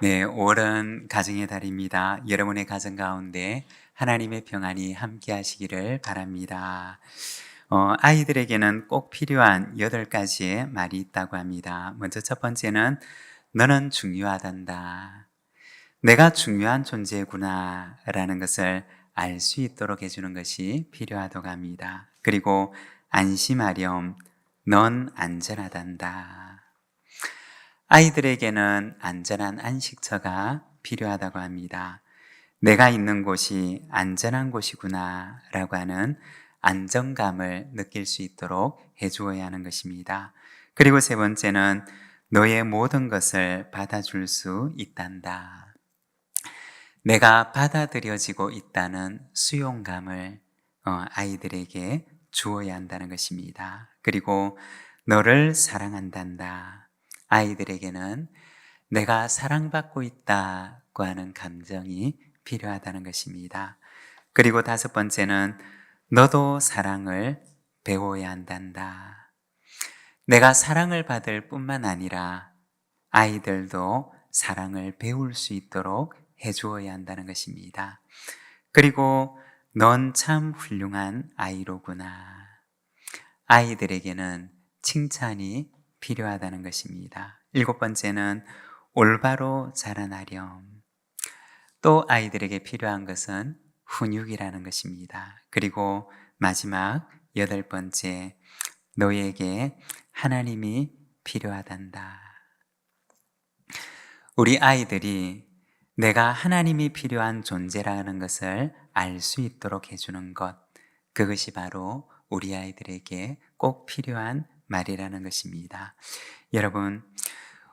네, 5월은 가정의 달입니다. 여러분의 가정 가운데 하나님의 평안이 함께 하시기를 바랍니다. 아이들에게는 꼭 필요한 8가지의 말이 있다고 합니다. 먼저 첫 번째는 너는 중요하단다. 내가 중요한 존재구나 라는 것을 알 수 있도록 해주는 것이 필요하다고 합니다. 그리고 안심하렴, 넌 안전하단다. 아이들에게는 안전한 안식처가 필요하다고 합니다. 내가 있는 곳이 안전한 곳이구나 라고 하는 안정감을 느낄 수 있도록 해주어야 하는 것입니다. 그리고 세 번째는 너의 모든 것을 받아줄 수 있단다. 내가 받아들여지고 있다는 수용감을 아이들에게 주어야 한다는 것입니다. 그리고 너를 사랑한단다. 아이들에게는 내가 사랑받고 있다고 하는 감정이 필요하다는 것입니다. 그리고 다섯 번째는 너도 사랑을 배워야 한단다. 내가 사랑을 받을 뿐만 아니라 아이들도 사랑을 배울 수 있도록 해주어야 한다는 것입니다. 그리고 넌 참 훌륭한 아이로구나. 아이들에게는 칭찬이 필요하다는 것입니다. 일곱 번째는 올바로 자라나렴. 또 아이들에게 필요한 것은 훈육이라는 것입니다. 그리고 마지막 여덟 번째, 너에게 하나님이 필요하단다. 우리 아이들이 내가 하나님이 필요한 존재라는 것을 알 수 있도록 해주는 것, 그것이 바로 우리 아이들에게 꼭 필요한 말이라는 것입니다. 여러분,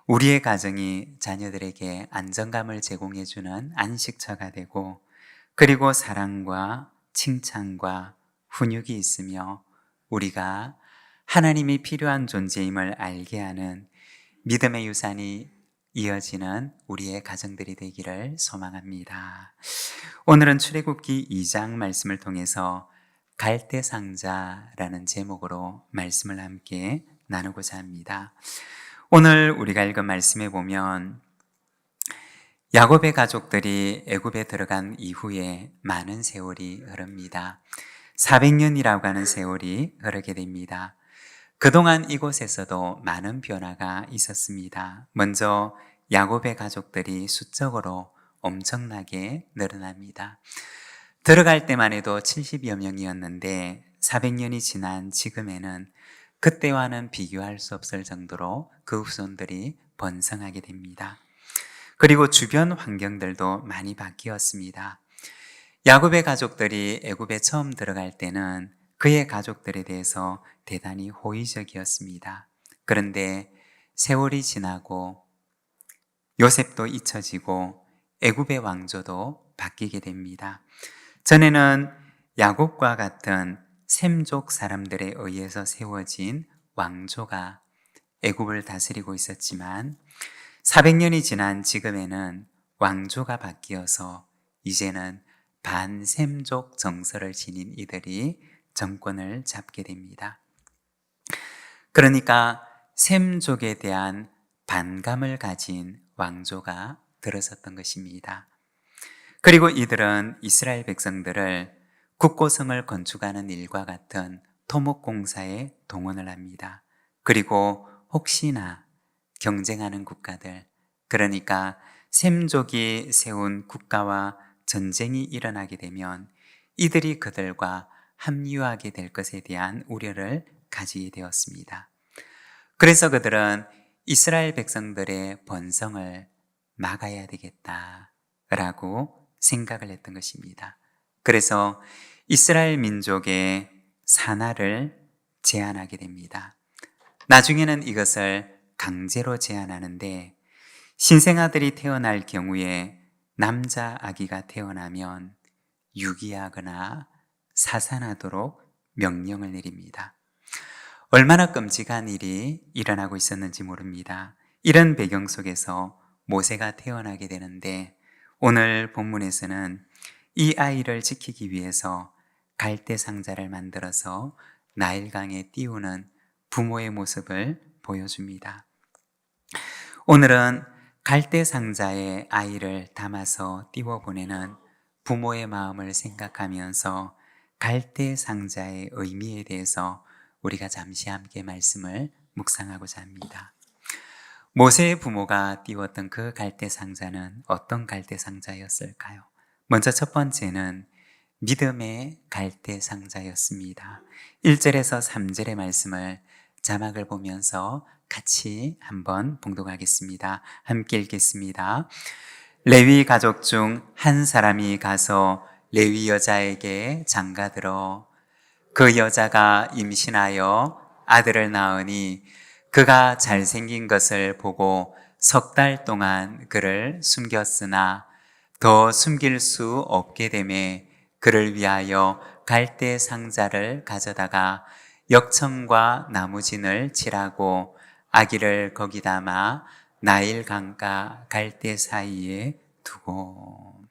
우리의 가정이 자녀들에게 안정감을 제공해주는 안식처가 되고, 그리고 사랑과 칭찬과 훈육이 있으며 우리가 하나님이 필요한 존재임을 알게 하는 믿음의 유산이 이어지는 우리의 가정들이 되기를 소망합니다. 오늘은 출애굽기 2장 말씀을 통해서 갈대상자라는 제목으로 말씀을 함께 나누고자 합니다. 오늘 우리가 읽은 말씀에 보면 야곱의 가족들이 애굽에 들어간 이후에 많은 세월이 흐릅니다. 400년이라고 하는 세월이 흐르게 됩니다. 그동안 이곳에서도 많은 변화가 있었습니다. 먼저 야곱의 가족들이 수적으로 엄청나게 늘어납니다. 들어갈 때만 해도 70여 명이었는데 400년이 지난 지금에는 그때와는 비교할 수 없을 정도로 그 후손들이 번성하게 됩니다. 그리고 주변 환경들도 많이 바뀌었습니다. 야곱의 가족들이 애굽에 처음 들어갈 때는 그의 가족들에 대해서 대단히 호의적이었습니다. 그런데 세월이 지나고 요셉도 잊혀지고 애굽의 왕조도 바뀌게 됩니다. 전에는 야곱과 같은 셈족 사람들에 의해서 세워진 왕조가 애굽을 다스리고 있었지만 400년이 지난 지금에는 왕조가 바뀌어서 이제는 반셈족 정서를 지닌 이들이 정권을 잡게 됩니다. 그러니까 셈족에 대한 반감을 가진 왕조가 들어섰던 것입니다. 그리고 이들은 이스라엘 백성들을 국고성을 건축하는 일과 같은 토목공사에 동원을 합니다. 그리고 혹시나 경쟁하는 국가들, 그러니까 셈족이 세운 국가와 전쟁이 일어나게 되면 이들이 그들과 합류하게 될 것에 대한 우려를 가지게 되었습니다. 그래서 그들은 이스라엘 백성들의 번성을 막아야 되겠다라고 생각을 했던 것입니다. 그래서 이스라엘 민족의 산하를 제한하게 됩니다. 나중에는 이것을 강제로 제한하는데 신생아들이 태어날 경우에 남자 아기가 태어나면 유기하거나 사산하도록 명령을 내립니다. 얼마나 끔찍한 일이 일어나고 있었는지 모릅니다. 이런 배경 속에서 모세가 태어나게 되는데 오늘 본문에서는 이 아이를 지키기 위해서 갈대 상자를 만들어서 나일강에 띄우는 부모의 모습을 보여줍니다. 오늘은 갈대 상자에 아이를 담아서 띄워보내는 부모의 마음을 생각하면서 갈대 상자의 의미에 대해서 우리가 잠시 함께 말씀을 묵상하고자 합니다. 모세의 부모가 띄웠던 그 갈대 상자는 어떤 갈대 상자였을까요? 먼저 첫 번째는 믿음의 갈대 상자였습니다. 1절에서 3절의 말씀을 자막을 보면서 같이 한번 봉독하겠습니다. 함께 읽겠습니다. 레위 가족 중 한 사람이 가서 레위 여자에게 장가들어 그 여자가 임신하여 아들을 낳으니 그가 잘생긴 것을 보고 3달 동안 그를 숨겼으나 더 숨길 수 없게 되매 그를 위하여 갈대 상자를 가져다가 역청과 나무진을 칠하고 아기를 거기 담아 나일 강가 갈대 사이에 두고.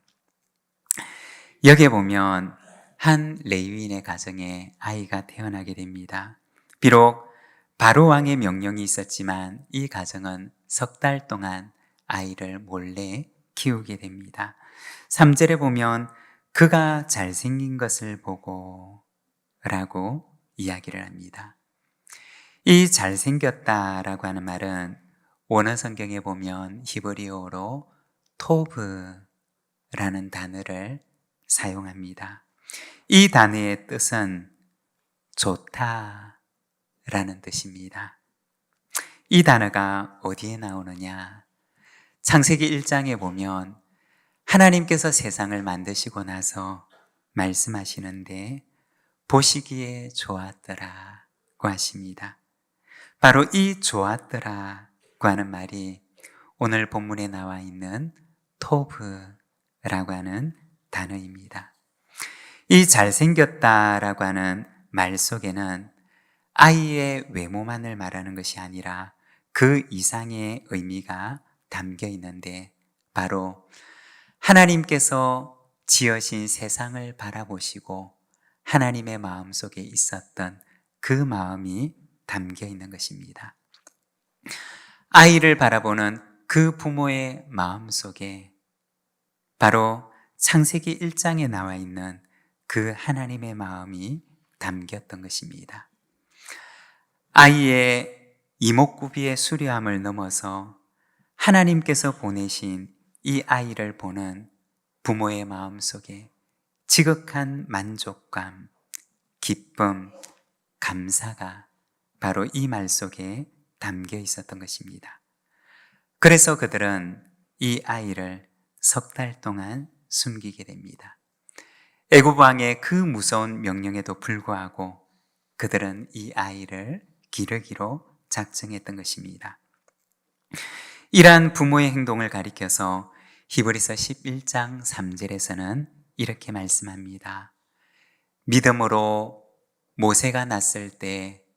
여기에 보면 한 레위인의 가정에 아이가 태어나게 됩니다. 비록 바로 왕의 명령이 있었지만 이 가정은 3달 동안 아이를 몰래 키우게 됩니다. 3절에 보면 그가 잘생긴 것을 보고 라고 이야기를 합니다. 이 잘생겼다라고 하는 말은 원어 성경에 보면 히브리어로 토브라는 단어를 사용합니다. 이 단어의 뜻은 좋다라는 뜻입니다. 이 단어가 어디에 나오느냐? 창세기 1장에 보면 하나님께서 세상을 만드시고 나서 말씀하시는데 보시기에 좋았더라고 하십니다. 바로 이 좋았더라고 하는 말이 오늘 본문에 나와 있는 토브라고 하는 단어입니다. 이 잘생겼다라고 하는 말 속에는 아이의 외모만을 말하는 것이 아니라 그 이상의 의미가 담겨 있는데 바로 하나님께서 지으신 세상을 바라보시고 하나님의 마음 속에 있었던 그 마음이 담겨 있는 것입니다. 아이를 바라보는 그 부모의 마음 속에 바로 창세기 1장에 나와 있는 그 하나님의 마음이 담겼던 것입니다. 아이의 이목구비의 수려함을 넘어서 하나님께서 보내신 이 아이를 보는 부모의 마음 속에 지극한 만족감, 기쁨, 감사가 바로 이 말 속에 담겨 있었던 것입니다. 그래서 그들은 이 아이를 3달 동안 숨기게 됩니다. 애굽 왕의 그 무서운 명령에도 불구하고 그들은 이 아이를 기르기로 작정했던 것입니다. 이러한 부모의 행동을 가리켜서 히브리서 11장 3절에서는 이렇게 말씀합니다. 믿음으로 모세가 낳았을 때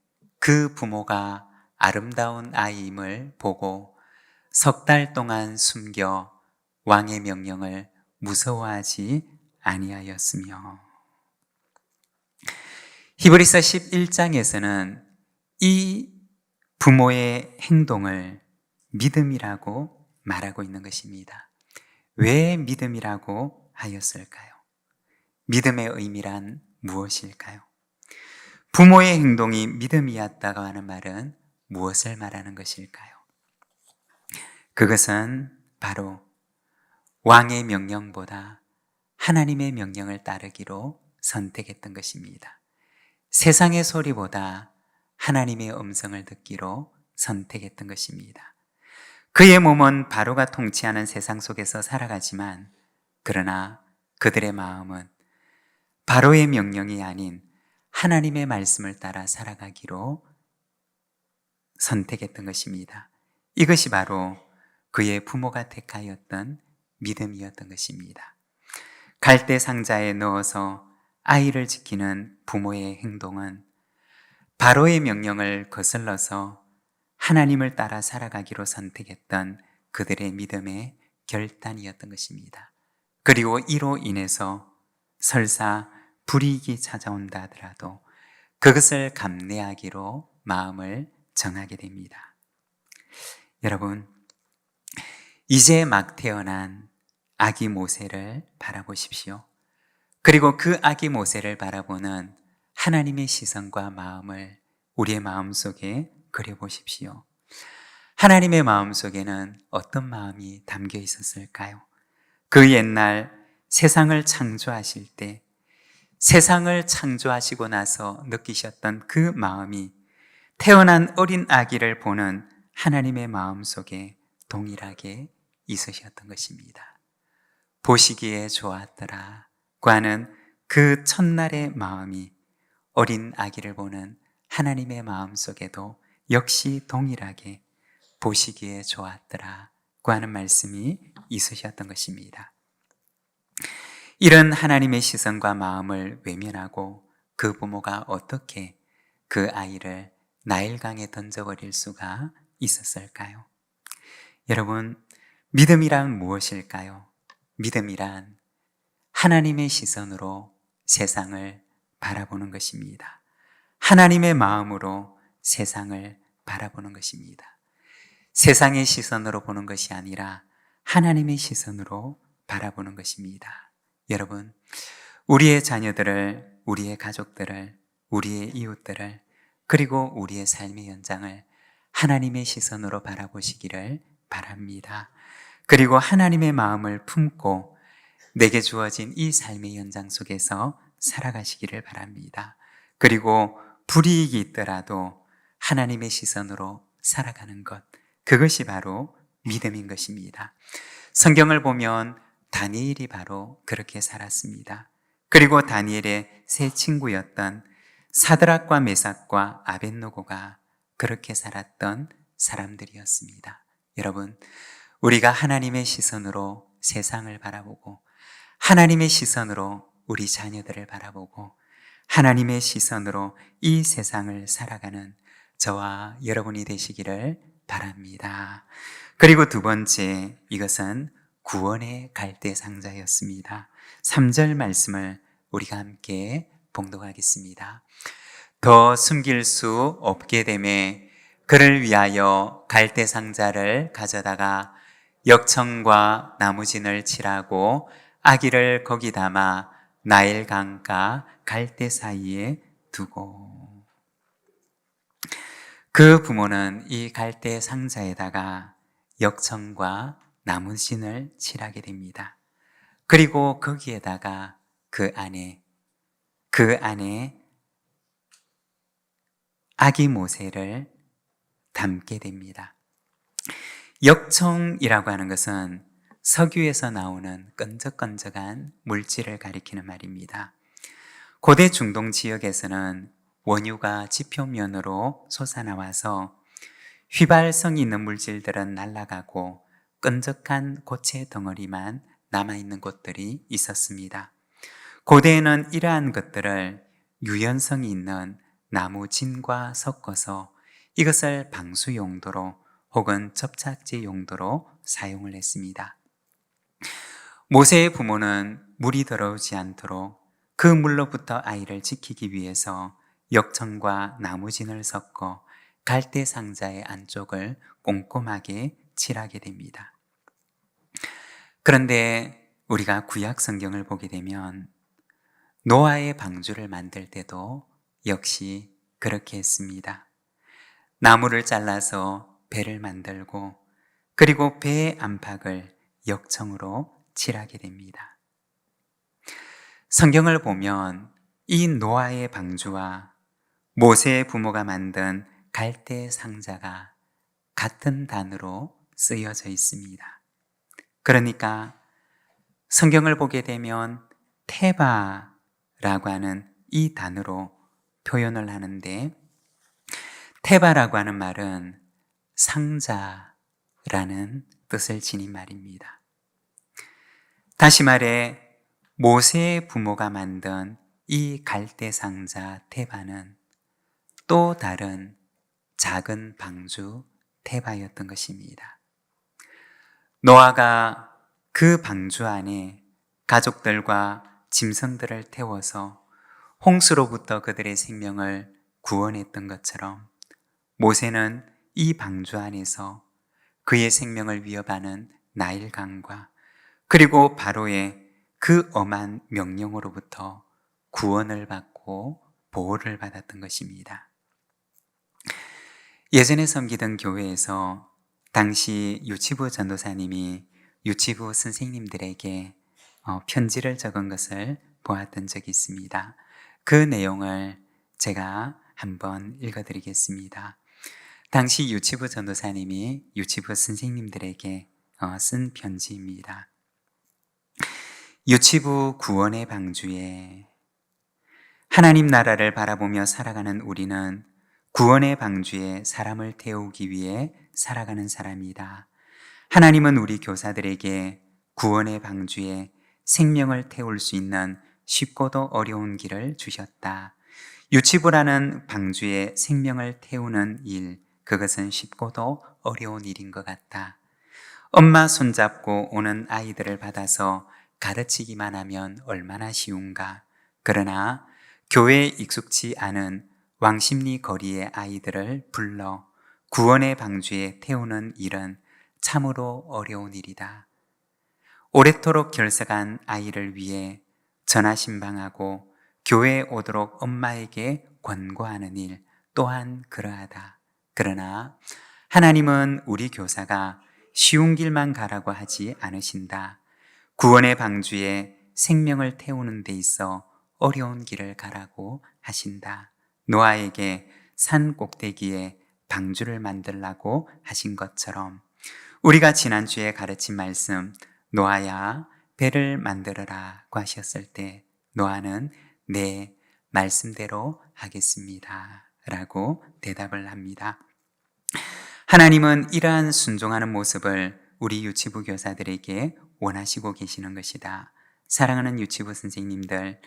그 부모가 아름다운 아이임을 보고 3달 동안 숨겨 왕의 명령을 무서워하지 아니하였으며. 히브리서 11장에서는 이 부모의 행동을 믿음이라고 말하고 있는 것입니다. 왜 믿음이라고 하였을까요? 믿음의 의미란 무엇일까요? 부모의 행동이 믿음이었다고 하는 말은 무엇을 말하는 것일까요? 그것은 바로 왕의 명령보다 하나님의 명령을 따르기로 선택했던 것입니다. 세상의 소리보다 하나님의 음성을 듣기로 선택했던 것입니다. 그의 몸은 바로가 통치하는 세상 속에서 살아가지만 그러나 그들의 마음은 바로의 명령이 아닌 하나님의 말씀을 따라 살아가기로 선택했던 것입니다. 이것이 바로 그의 부모가 택하였던 믿음이었던 것입니다. 갈대 상자에 넣어서 아이를 지키는 부모의 행동은 바로의 명령을 거슬러서 하나님을 따라 살아가기로 선택했던 그들의 믿음의 결단이었던 것입니다. 그리고 이로 인해서 설사 불이익이 찾아온다 하더라도 그것을 감내하기로 마음을 정하게 됩니다. 여러분, 이제 막 태어난 아기 모세를 바라보십시오. 그리고 그 아기 모세를 바라보는 하나님의 시선과 마음을 우리의 마음속에 그려보십시오. 하나님의 마음속에는 어떤 마음이 담겨 있었을까요? 그 옛날 세상을 창조하실 때, 세상을 창조하시고 나서 느끼셨던 그 마음이 태어난 어린 아기를 보는 하나님의 마음 속에 동일하게 있으셨던 것입니다. 보시기에 좋았더라고 하는 그 첫날의 마음이 어린 아기를 보는 하나님의 마음 속에도 역시 동일하게 보시기에 좋았더라고 하는 말씀이 있으셨던 것입니다. 이런 하나님의 시선과 마음을 외면하고 그 부모가 어떻게 그 아이를 나일강에 던져버릴 수가 있었을까요? 여러분, 믿음이란 무엇일까요? 믿음이란 하나님의 시선으로 세상을 바라보는 것입니다. 하나님의 마음으로 세상을 바라보는 것입니다. 세상의 시선으로 보는 것이 아니라 하나님의 시선으로 바라보는 것입니다. 여러분, 우리의 자녀들을, 우리의 가족들을, 우리의 이웃들을, 그리고 우리의 삶의 현장을 하나님의 시선으로 바라보시기를 바랍니다. 그리고 하나님의 마음을 품고 내게 주어진 이 삶의 현장 속에서 살아가시기를 바랍니다. 그리고 불이익이 있더라도 하나님의 시선으로 살아가는 것, 그것이 바로 믿음인 것입니다. 성경을 보면 다니엘이 바로 그렇게 살았습니다. 그리고 다니엘의 세 친구였던 사드락과 메삭과 아벳노고가 그렇게 살았던 사람들이었습니다. 여러분, 우리가 하나님의 시선으로 세상을 바라보고 하나님의 시선으로 우리 자녀들을 바라보고 하나님의 시선으로 이 세상을 살아가는 저와 여러분이 되시기를 바랍니다. 그리고 두 번째, 이것은 구원의 갈대상자였습니다. 3절 말씀을 우리가 함께 봉독하겠습니다. 더 숨길 수 없게 되매 그를 위하여 갈대상자를 가져다가 역청과 나무진을 칠하고 아기를 거기 담아 나일 강가 갈대 사이에 두고. 그 부모는 이 갈대 상자에다가 역청과 나무진을 칠하게 됩니다. 그리고 거기에다가 그 안에 아기 모세를 담게 됩니다. 역청이라고 하는 것은 석유에서 나오는 끈적끈적한 물질을 가리키는 말입니다. 고대 중동 지역에서는 원유가 지표면으로 솟아나와서 휘발성이 있는 물질들은 날아가고 끈적한 고체 덩어리만 남아있는 곳들이 있었습니다. 고대에는 이러한 것들을 유연성이 있는 나무 진과 섞어서 이것을 방수 용도로 혹은 접착제 용도로 사용을 했습니다. 모세의 부모는 물이 더러우지 않도록 그 물로부터 아이를 지키기 위해서 역청과 나무진을 섞어 갈대 상자의 안쪽을 꼼꼼하게 칠하게 됩니다. 그런데 우리가 구약 성경을 보게 되면 노아의 방주를 만들 때도 역시 그렇게 했습니다. 나무를 잘라서 배를 만들고 그리고 배의 안팎을 역청으로 칠하게 됩니다. 성경을 보면 이 노아의 방주와 모세의 부모가 만든 갈대 상자가 같은 단어로 쓰여져 있습니다. 그러니까 성경을 보게 되면 테바라고 하는 이 단어로 표현을 하는데, 테바라고 하는 말은 상자라는 뜻을 지닌 말입니다. 다시 말해 모세의 부모가 만든 이 갈대 상자 테바는 또 다른 작은 방주 테바였던 것입니다. 노아가 그 방주 안에 가족들과 짐승들을 태워서 홍수로부터 그들의 생명을 구원했던 것처럼 모세는 이 방주 안에서 그의 생명을 위협하는 나일강과 그리고 바로의 그 엄한 명령으로부터 구원을 받고 보호를 받았던 것입니다. 예전에 섬기던 교회에서 당시 유치부 전도사님이 유치부 선생님들에게 편지를 적은 것을 보았던 적이 있습니다. 그 내용을 제가 한번 읽어드리겠습니다. 당시 유치부 전도사님이 유치부 선생님들에게 쓴 편지입니다. 유치부 구원의 방주에 하나님 나라를 바라보며 살아가는 우리는 구원의 방주에 사람을 태우기 위해 살아가는 사람이다. 하나님은 우리 교사들에게 구원의 방주에 생명을 태울 수 있는 쉽고도 어려운 길을 주셨다. 유치부라는 방주에 생명을 태우는 일, 그것은 쉽고도 어려운 일인 것 같다. 엄마 손잡고 오는 아이들을 받아서 가르치기만 하면 얼마나 쉬운가. 그러나 교회에 익숙치 않은 왕십리 거리의 아이들을 불러 구원의 방주에 태우는 일은 참으로 어려운 일이다. 오래도록 결석한 아이를 위해 전화신방하고 교회에 오도록 엄마에게 권고하는 일 또한 그러하다. 그러나 하나님은 우리 교사가 쉬운 길만 가라고 하지 않으신다. 구원의 방주에 생명을 태우는 데 있어 어려운 길을 가라고 하신다. 노아에게 산 꼭대기에 방주를 만들라고 하신 것처럼 우리가 지난주에 가르친 말씀, 노아야 배를 만들어라고 하셨을 때 노아는 네, 말씀대로 하겠습니다 라고 대답을 합니다. 하나님은 이러한 순종하는 모습을 우리 유치부 교사들에게 원하시고 계시는 것이다. 사랑하는 유치부 선생님들,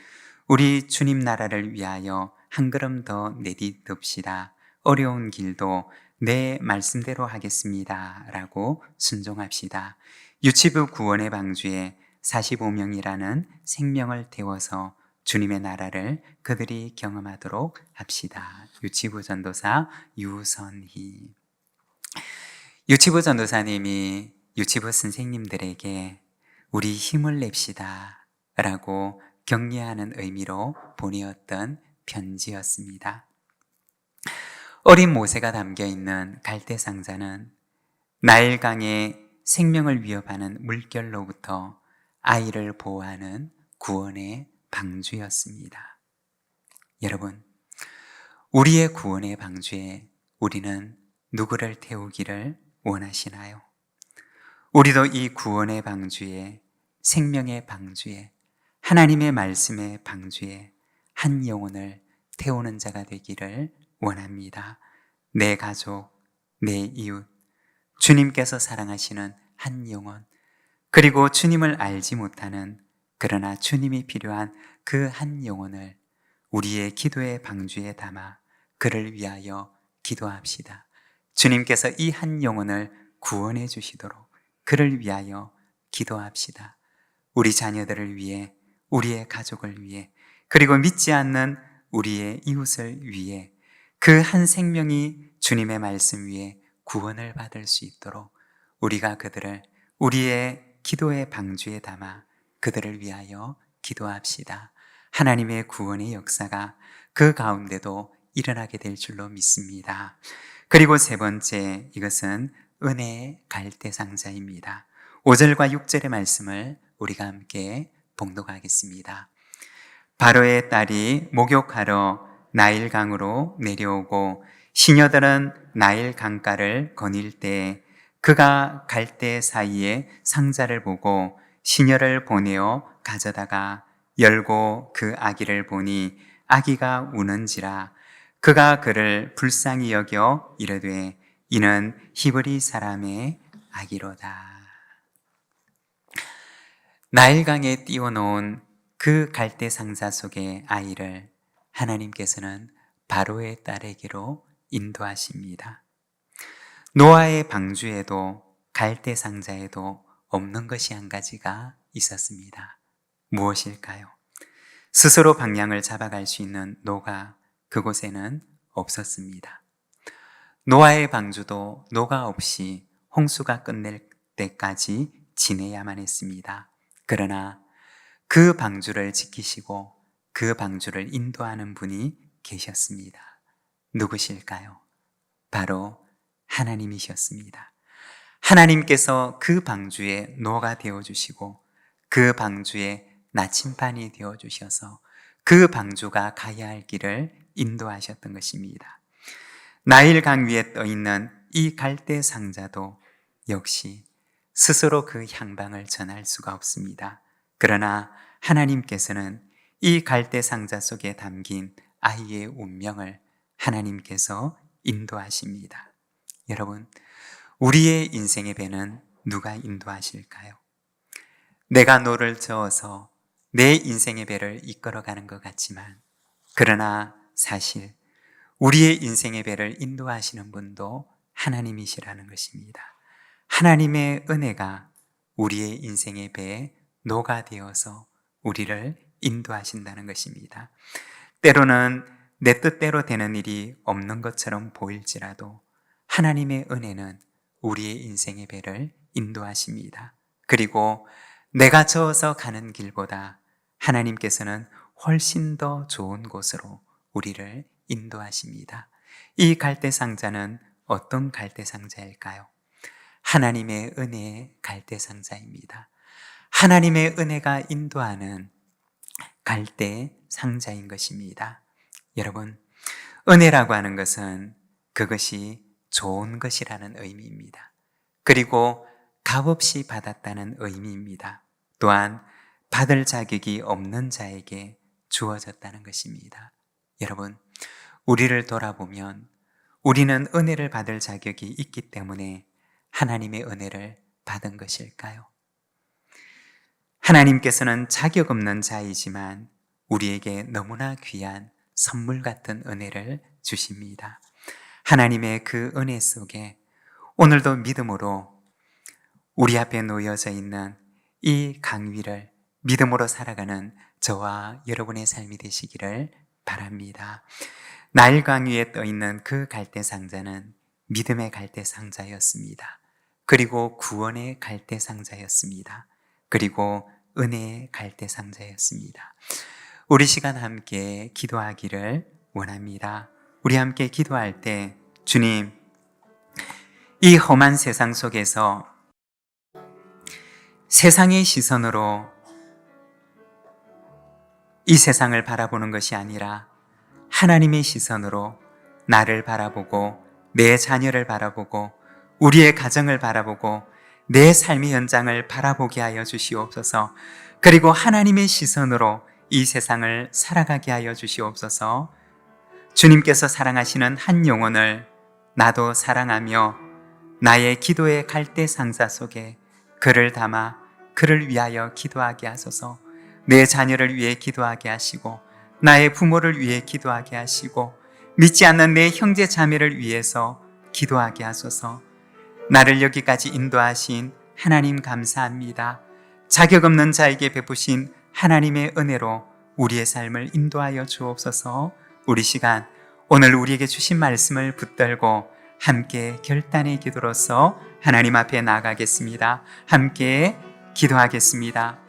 우리 주님 나라를 위하여 한 걸음 더 내딛읍시다. 어려운 길도 내 말씀대로 하겠습니다 라고 순종합시다. 유치부 구원의 방주에 45명이라는 생명을 태워서 주님의 나라를 그들이 경험하도록 합시다. 유치부 전도사 유선희. 유치부 전도사님이 유치부 선생님들에게 우리 힘을 냅시다 라고 격려하는 의미로 보내었던 편지였습니다. 어린 모세가 담겨있는 갈대상자는 나일강의 생명을 위협하는 물결로부터 아이를 보호하는 구원의 방주였습니다. 여러분, 우리의 구원의 방주에 우리는 누구를 태우기를 원하시나요? 우리도 이 구원의 방주에, 생명의 방주에, 하나님의 말씀의 방주에 한 영혼을 태우는 자가 되기를 원합니다. 내 가족, 내 이웃, 주님께서 사랑하시는 한 영혼, 그리고 주님을 알지 못하는 그러나 주님이 필요한 그 한 영혼을 우리의 기도의 방주에 담아 그를 위하여 기도합시다. 주님께서 이 한 영혼을 구원해 주시도록 그를 위하여 기도합시다. 우리 자녀들을 위해, 우리의 가족을 위해, 그리고 믿지 않는 우리의 이웃을 위해 그 한 생명이 주님의 말씀 위에 구원을 받을 수 있도록 우리가 그들을 우리의 기도의 방주에 담아 그들을 위하여 기도합시다. 하나님의 구원의 역사가 그 가운데도 일어나게 될 줄로 믿습니다. 그리고 세 번째, 이것은 은혜의 갈대상자입니다. 5절과 6절의 말씀을 우리가 함께 봉독하겠습니다. 바로의 딸이 목욕하러 나일강으로 내려오고 시녀들은 나일 강가를 거닐 때 그가 갈대 사이에 상자를 보고 시녀를 보내어 가져다가 열고 그 아기를 보니 아기가 우는지라 그가 그를 불쌍히 여겨 이르되 이는 히브리 사람의 아기로다. 나일강에 띄워놓은 그 갈대 상자 속의 아이를 하나님께서는 바로의 딸에게로 인도하십니다. 노아의 방주에도 갈대 상자에도 없는 것이 한 가지가 있었습니다. 무엇일까요? 스스로 방향을 잡아갈 수 있는 노가 그곳에는 없었습니다. 노아의 방주도 노가 없이 홍수가 끝낼 때까지 지내야만 했습니다. 그러나 그 방주를 지키시고 그 방주를 인도하는 분이 계셨습니다. 누구실까요? 바로 하나님이셨습니다. 하나님께서 그 방주에 노가 되어주시고 그 방주에 나침반이 되어주셔서 그 방주가 가야 할 길을 인도하셨던 것입니다. 나일강 위에 떠있는 이 갈대 상자도 역시 스스로 그 향방을 전할 수가 없습니다. 그러나 하나님께서는 이 갈대 상자 속에 담긴 아이의 운명을 하나님께서 인도하십니다. 여러분, 우리의 인생의 배는 누가 인도하실까요? 내가 노를 저어서 내 인생의 배를 이끌어가는 것 같지만, 그러나 사실 우리의 인생의 배를 인도하시는 분도 하나님이시라는 것입니다. 하나님의 은혜가 우리의 인생의 배에 노가 되어서 우리를 인도하신다는 것입니다. 때로는 내 뜻대로 되는 일이 없는 것처럼 보일지라도 하나님의 은혜는 우리의 인생의 배를 인도하십니다. 그리고 내가 저어서 가는 길보다 하나님께서는 훨씬 더 좋은 곳으로 우리를 인도하십니다. 이 갈대상자는 어떤 갈대상자일까요? 하나님의 은혜의 갈대상자입니다. 하나님의 은혜가 인도하는 갈대상자인 것입니다. 여러분, 은혜라고 하는 것은 그것이 좋은 것이라는 의미입니다. 그리고 값없이 받았다는 의미입니다. 또한 받을 자격이 없는 자에게 주어졌다는 것입니다. 여러분, 우리를 돌아보면 우리는 은혜를 받을 자격이 있기 때문에 하나님의 은혜를 받은 것일까요? 하나님께서는 자격 없는 자이지만 우리에게 너무나 귀한 선물 같은 은혜를 주십니다. 하나님의 그 은혜 속에 오늘도 믿음으로 우리 앞에 놓여져 있는 이 강위를 믿음으로 살아가는 저와 여러분의 삶이 되시기를 바랍니다. 나일강 위에 떠있는 그 갈대상자는 믿음의 갈대상자였습니다. 그리고 구원의 갈대상자였습니다. 그리고 은혜의 갈대상자였습니다. 우리 시간 함께 기도하기를 원합니다. 우리 함께 기도할 때 주님, 이 험한 세상 속에서 세상의 시선으로 이 세상을 바라보는 것이 아니라 하나님의 시선으로 나를 바라보고 내 자녀를 바라보고 우리의 가정을 바라보고 내 삶의 현장을 바라보게 하여 주시옵소서. 그리고 하나님의 시선으로 이 세상을 살아가게 하여 주시옵소서. 주님께서 사랑하시는 한 영혼을 나도 사랑하며 나의 기도의 갈대상자 속에 그를 담아 그를 위하여 기도하게 하소서. 내 자녀를 위해 기도하게 하시고 나의 부모를 위해 기도하게 하시고 믿지 않는 내 형제 자매를 위해서 기도하게 하소서. 나를 여기까지 인도하신 하나님 감사합니다. 자격 없는 자에게 베푸신 하나님의 은혜로 우리의 삶을 인도하여 주옵소서. 우리 시간 오늘 우리에게 주신 말씀을 붙들고 함께 결단의 기도로서 하나님 앞에 나아가겠습니다. 함께 기도하겠습니다.